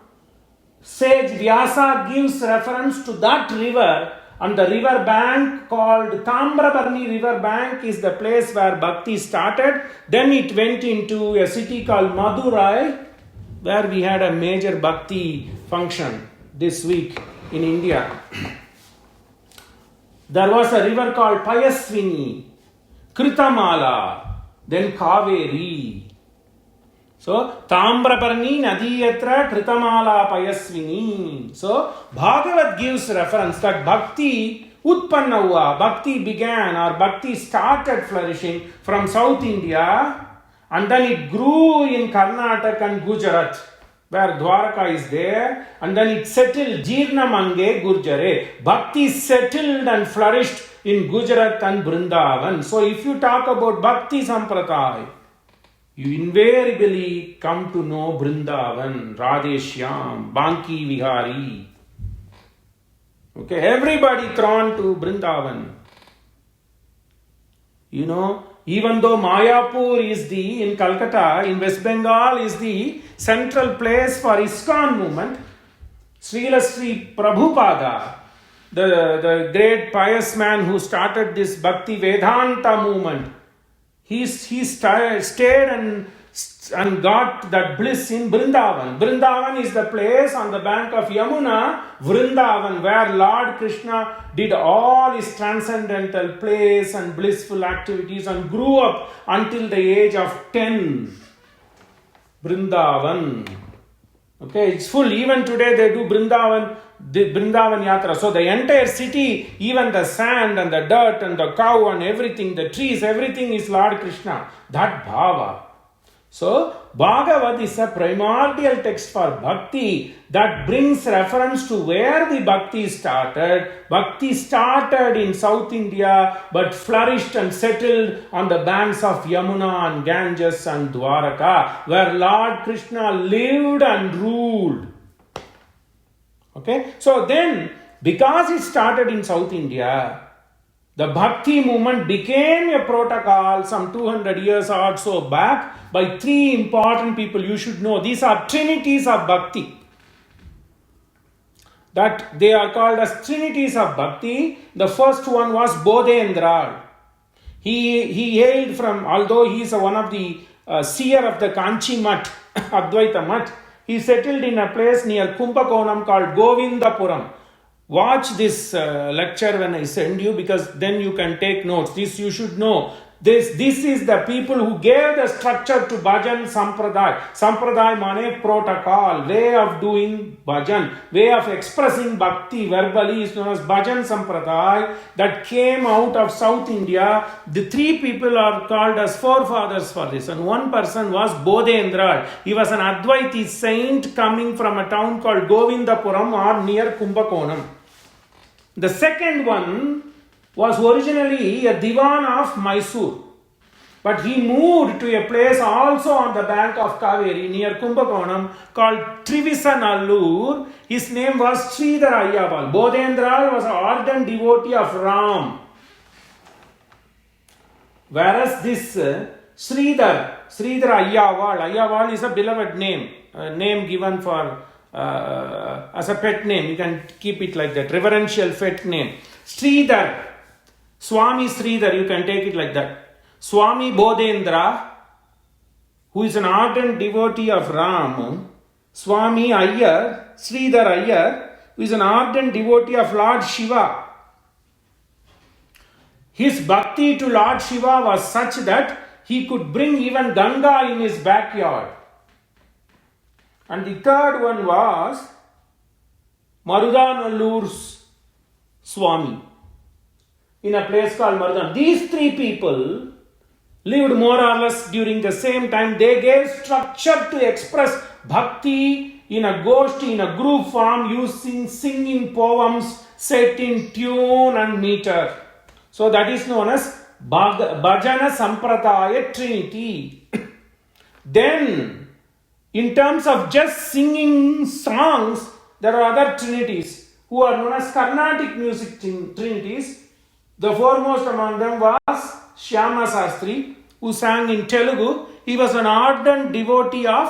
sage Vyasa gives reference to that river, and the river bank called Tambrabarni river bank is the place where Bhakti started. Then it went into a city called Madurai, where we had a major Bhakti function this week in India. There was a river called Payasvini, Kritamala, then Kaveri. So, Tambraparni Nadiyatra Kritamala Payasvini. So, Bhagavat gives reference that Bhakti Utpanna hua, Bhakti began or Bhakti started flourishing from South India, and then it grew in Karnataka and Gujarat, where Dwaraka is there, and then it settled Jirna Mange Gurjare. Bhakti settled and flourished in Gujarat and Vrindavan. So if you talk about Bhakti Sampradaya, you invariably come to know Vrindavan, Radheshyam, Banki Vihari. Okay, everybody thrown to Vrindavan. You know, even though Mayapur is in Calcutta, in West Bengal is the central place for ISKCON movement, Srila Sri Prabhupada, the great pious man who started this Bhakti Vedanta movement, he stayed and got that bliss in Vrindavan. Vrindavan is the place on the bank of Yamuna, Vrindavan, where Lord Krishna did all his transcendental plays and blissful activities and grew up until the age of 10. Vrindavan. Okay, it's full. Even today they do Vrindavan Yatra. So the entire city, even the sand and the dirt and the cow and everything, the trees, everything is Lord Krishna. That bhava. So, Bhagavad is a primordial text for Bhakti that brings reference to where the Bhakti started. Bhakti started in South India but flourished and settled on the banks of Yamuna and Ganges and Dwaraka, where Lord Krishna lived and ruled. Okay, so then, because it started in South India, the Bhakti movement became a protocol some 200 years or so back by three important people. You should know these are trinities of Bhakti. That they are called as trinities of Bhakti. The first one was Bodhendra. He hailed from, although he is one of the seer of the Kanchi Mat, Advaita Mat, he settled in a place near Kumbakonam called Govindapuram. Watch this lecture when I send you, because then you can take notes. This you should know. This is the people who gave the structure to Bhajan Sampradaya. Sampradaya mane protocol, way of doing Bhajan, way of expressing Bhakti verbally is known as Bhajan Sampradaya, that came out of South India. The three people are called as forefathers for this, and one person was Bodhendra. He was an Advaiti saint coming from a town called Govindapuram or near Kumbakonam. The second one was originally a Divan of Mysore, but he moved to a place also on the bank of Kaveri near Kumbakonam called Trivisanallur. His name was Sridhar Ayyawal. Bodhendra was an ardent devotee of Ram. Whereas this Sridhar Ayyawal is a beloved name, a name given for as a pet name. You can keep it like that, reverential pet name. Sridhar, Swami Sridhar, you can take it like that. Swami Bodhendra, who is an ardent devotee of Ram. Swami Ayyar, Sridhar Ayyar, who is an ardent devotee of Lord Shiva. His bhakti to Lord Shiva was such that he could bring even Ganga in his backyard. And the third one was Marudanallur's Swami in a place called Marudan. These three people lived more or less during the same time. They gave structure to express Bhakti in a goshti, in a group form, using singing poems set in tune and meter. So that is known as Bhajana Sampradaya Trinity. Then, in terms of just singing songs, there are other trinities who are known as Carnatic music trinities. The foremost among them was Shyama Shastri, who sang in Telugu. He was an ardent devotee of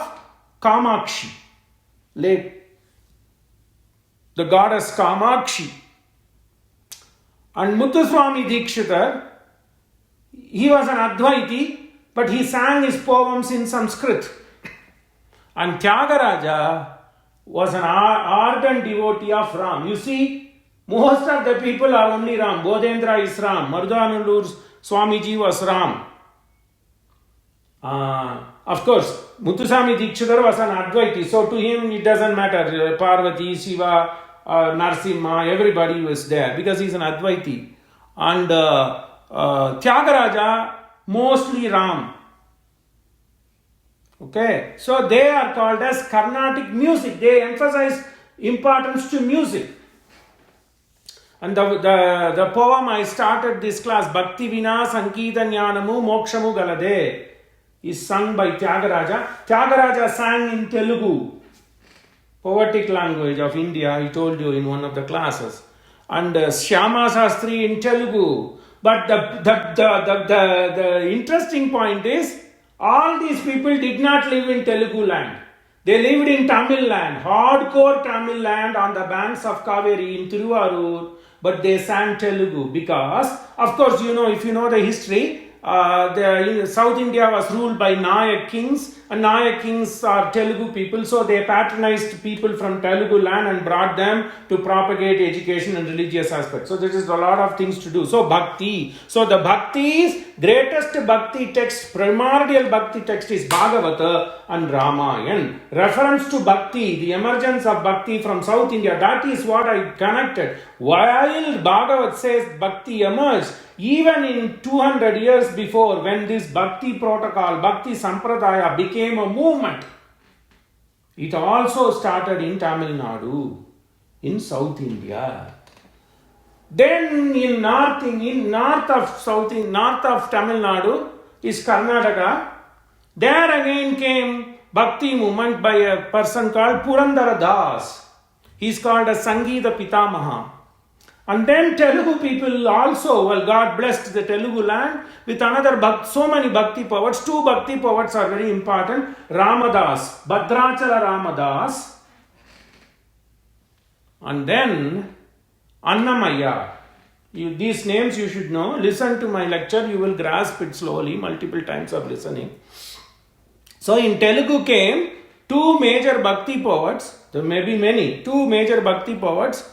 Kamakshi, late, the goddess Kamakshi. And Muthuswami Dikshitar, he was an Advaiti, but he sang his poems in Sanskrit. And Tyagaraja was an ardent devotee of Ram. You see, most of the people are only Ram. Bodhendra is Ram. Marudanallur's Swamiji was Ram. Of course, Muthuswami Dikshitar was an Advaiti, so to him it doesn't matter. Parvati, Shiva, Narsimha, everybody was there because he's an Advaiti. And Tyagaraja, mostly Ram. Okay, so they are called as Carnatic music. They emphasize importance to music. And the poem I started this class, Bhakti Vina Sankita Jnanamu Mokshamu Galade, is sung by Tyagaraja. Tyagaraja sang in Telugu, poetic language of India, I told you in one of the classes. And Shyama Shastri in Telugu. But the interesting point is, all these people did not live in Telugu land. They lived in Tamil land, hardcore Tamil land on the banks of Kaveri in Tiruvarur, but they sang Telugu because, of course, you know, if you know the history, South India was ruled by Nayak kings, and Naya kings are Telugu people, so they patronized people from Telugu land and brought them to propagate education and religious aspects. So there is a lot of things to do. So Bhakti. So the Bhakti's greatest Bhakti text, primordial Bhakti text is Bhagavata and Ramayana. Reference to Bhakti, the emergence of Bhakti from South India, that is what I connected. While Bhagavat says Bhakti emerged, even in 200 years before, when this Bhakti protocol, Bhakti Sampradaya became a movement, it also started in Tamil Nadu, in South India. Then in north of Tamil Nadu is Karnataka. There again came Bhakti movement by a person called Purandara Das. He is called as Sangeeta Pitamaha. And then Telugu people also, well, God blessed the Telugu land with another, so many Bhakti poets. Two Bhakti poets are very important. Ramadas, Bhadrachala Ramadas, and then Annamaya. These names you should know. Listen to my lecture, you will grasp it slowly, multiple times of listening. So in Telugu came two major Bhakti poets, there may be many, two major Bhakti poets,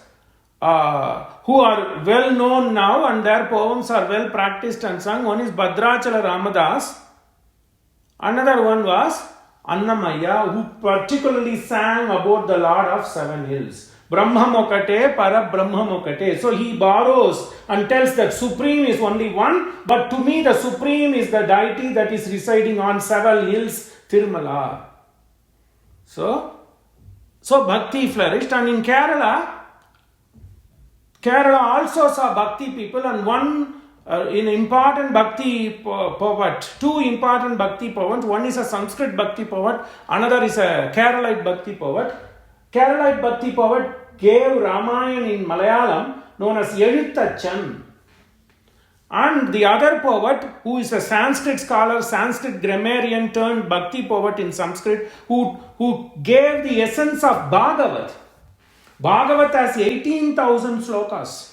who are well known now and their poems are well practiced and sung. One is Bhadrachala Ramadas. Another one was Annamaya, who particularly sang about the Lord of Seven Hills. Brahmamokate, Parabrahmamokate. So he borrows and tells that Supreme is only one, but to me the Supreme is the deity that is residing on several hills, Tirumala. So Bhakti flourished, and in Kerala also saw Bhakti people, and one important Bhakti poet, two important Bhakti poets. One is a Sanskrit Bhakti poet, another is a Keralite Bhakti poet. Keralite Bhakti poet gave Ramayana in Malayalam, known as Elutachan. And the other poet, who is a Sanskrit scholar, Sanskrit grammarian turned Bhakti poet in Sanskrit, who gave the essence of Bhagavat. Bhagavat has 18,000 slokas.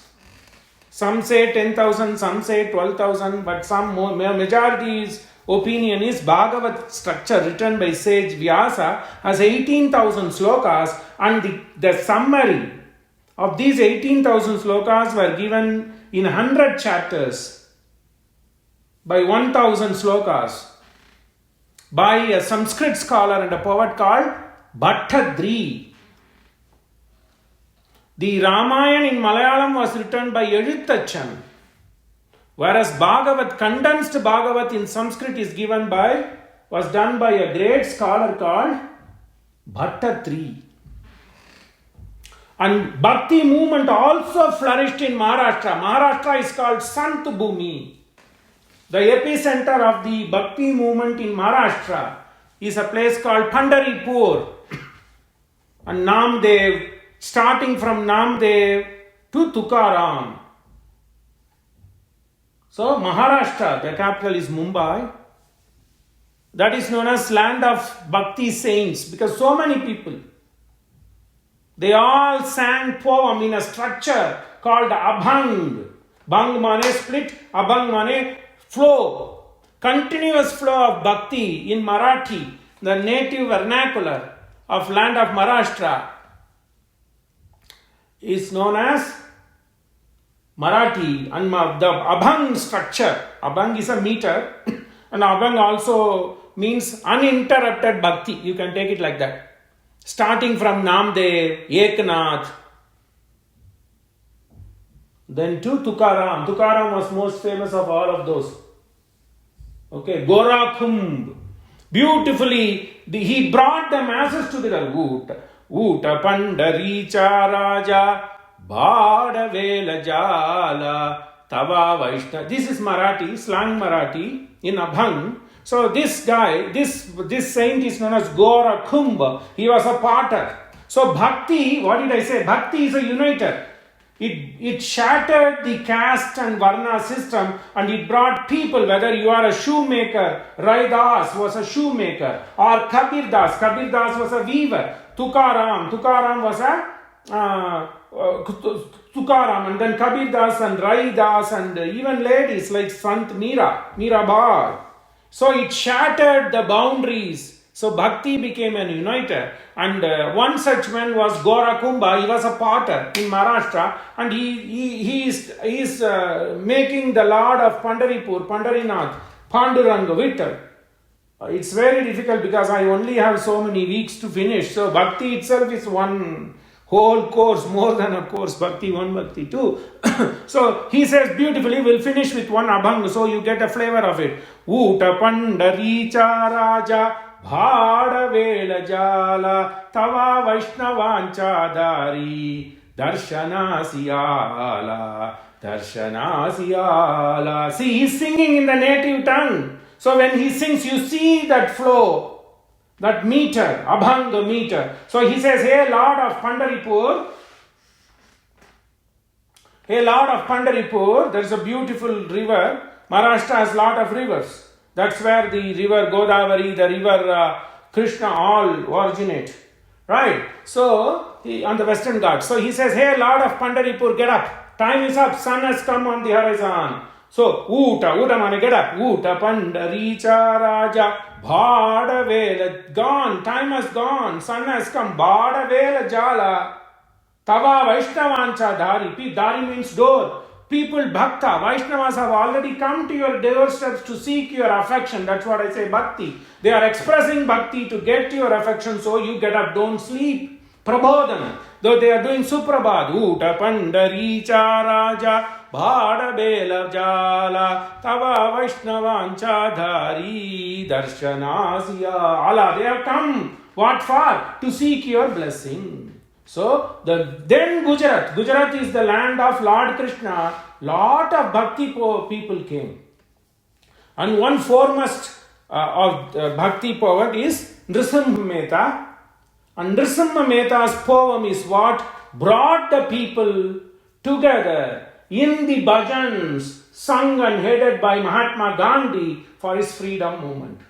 Some say 10,000, some say 12,000, but some majority's opinion is Bhagavat structure written by sage Vyasa has 18,000 slokas, and the summary of these 18,000 slokas were given in 100 chapters by 1,000 slokas by a Sanskrit scholar and a poet called Bhattadri. The Ramayana in Malayalam was written by Elutachan, whereas condensed Bhagavat in Sanskrit was done by a great scholar called Bhattadri. And Bhakti movement also flourished in Maharashtra. Maharashtra is called Sant Bhumi. The epicenter of the Bhakti movement in Maharashtra is a place called Pandharipur and Namdev, starting from Namdev to Tukaram. So Maharashtra, the capital is Mumbai. That is known as land of Bhakti saints, because so many people, they all sang poem in a structure called Abhang. Bhang mane split, Abhang mane flow. Continuous flow of Bhakti in Marathi, the native vernacular of land of Maharashtra, is known as Marathi. And the Abhang structure, Abhang is a meter, and Abhang also means uninterrupted Bhakti. You can take it like that. Starting from Namdev, Eknath, then to Tukaram. Tukaram was most famous of all of those. Okay, Gorakhumb. Beautifully, he brought the masses together. Uta Pandaricha Raja, Bhadavela Jala, Tava Vaishna. This is Marathi, slang Marathi in Abhang. So this guy, this saint is known as Gorakhumb. He was a potter. So Bhakti, what did I say? Bhakti is a uniter. It shattered the caste and varna system, and it brought people, whether you are a shoemaker, Raidas was a shoemaker, or Kabir Das was a weaver, Tukaram was a Tukaram, and then Kabir Das and Raidas, and even ladies like Sant Mirabai. So it shattered the boundaries. So Bhakti became an uniter, and one such man was Gorakumbha. He was a potter in Maharashtra, and he is making the Lord of Pandaripur, Pandarinath, Panduranga, Vittal. It's very difficult because I only have so many weeks to finish. So Bhakti itself is one whole course, more than a course, Bhakti 1, Bhakti 2. So he says beautifully, we'll finish with one abhang, so you get a flavor of it. Uta Pandaricha Raja Bhada Vela Jala Tava Vaishnavancha Dari Darshana Siyala Darshana Siyala. See, he's singing in the native tongue. So when he sings, you see that flow, that meter, abhanga meter. So he says, hey Lord of Pandaripur, there's a beautiful river. Maharashtra has a lot of rivers. That's where the river Godavari, the river Krishna all originate. Right? So, on the Western Ghats. So he says, hey Lord of Pandaripur, get up. Time is up. Sun has come on the horizon. So, Uta mane get up. Uta Pandaricha Raja Bhada Vela. Gone. Time has gone. Sun has come. Bhada Vela Jala. Tava Vaishnavancha Dari. Dari means door. People, Bhakta, Vaishnavas have already come to your doorsteps to seek your affection. That's what I say, Bhakti. They are expressing Bhakti to get your affection, so you get up, don't sleep. Prabodhana. Though they are doing Suprabhat. Uta Pandaricha Raja Bhada Bela Jala Tava Vaishnavancha Dhari Darshanasya. Allah, they have come. What for? To seek your blessing. So, then Gujarat is the land of Lord Krishna. Lot of Bhakti people came. And one foremost of Bhakti poet is Nrisimha Mehta. And Nrisimha Mehta's poem is what brought the people together in the bhajans sung and headed by Mahatma Gandhi for his freedom movement.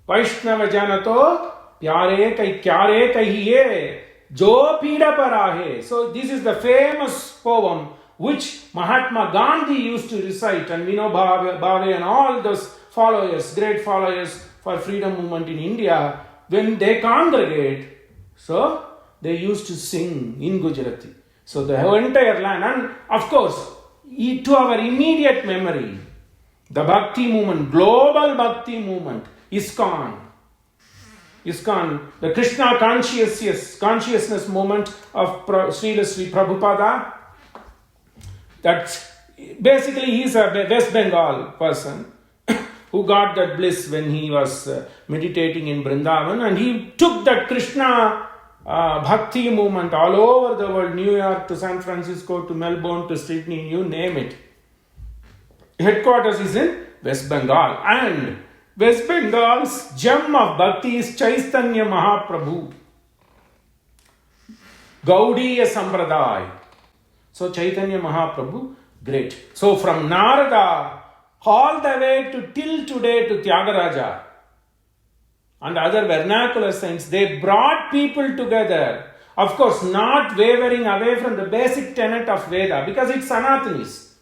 Vaishnava Janato Pyare Kai Kyare Kahiye Jo Pida Parahe. So this is the famous poem which Mahatma Gandhi used to recite, and we know Bhave and all those followers, great followers for freedom movement in India, when they congregate, so they used to sing in Gujarati. So the entire land, and of course, to our immediate memory, the Bhakti movement, global Bhakti movement, ISKCON, the Krishna consciousness movement of Srila Sri Prabhupada. That's basically he's a West Bengal person who got that bliss when he was meditating in Vrindavan, and he took that Krishna Bhakti movement all over the world, New York to San Francisco to Melbourne to Sydney, you name it. Headquarters is in West Bengal, and West Bengal's gem of Bhakti is Chaitanya Mahaprabhu. Gaudiya Sampradaya. So Chaitanya Mahaprabhu, great. So from Narada all the way till today to Tyagaraja and other vernacular saints, they brought people together. Of course, not wavering away from the basic tenet of Veda, because it's Sanatanis.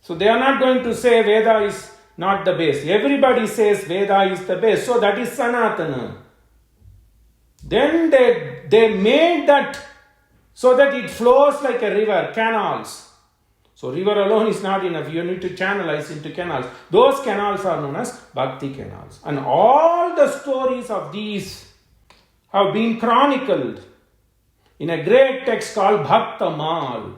So they are not going to say Veda is not the base. Everybody says Veda is the base. So that is Sanatana. Then they made that so that it flows like a river, canals. So river alone is not enough. You need to channelize into canals. Those canals are known as Bhakti canals. And all the stories of these have been chronicled in a great text called Bhaktamal.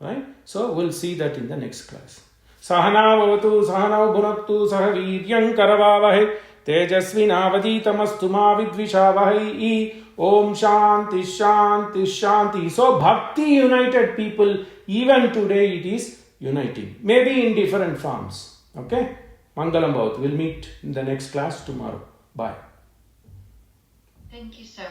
Right? So we'll see that in the next class. Sahana vavatu sahana bhunaktu sahaviryam karavavahe tejasvinavaditamastu ma vidvishavahe. Om Shanti Shanti Shanti. So Bhakti united people. Even today it is uniting. Maybe in different forms. Okay? Mangalam Bhavat. We'll meet in the next class tomorrow. Bye. Thank you, sir.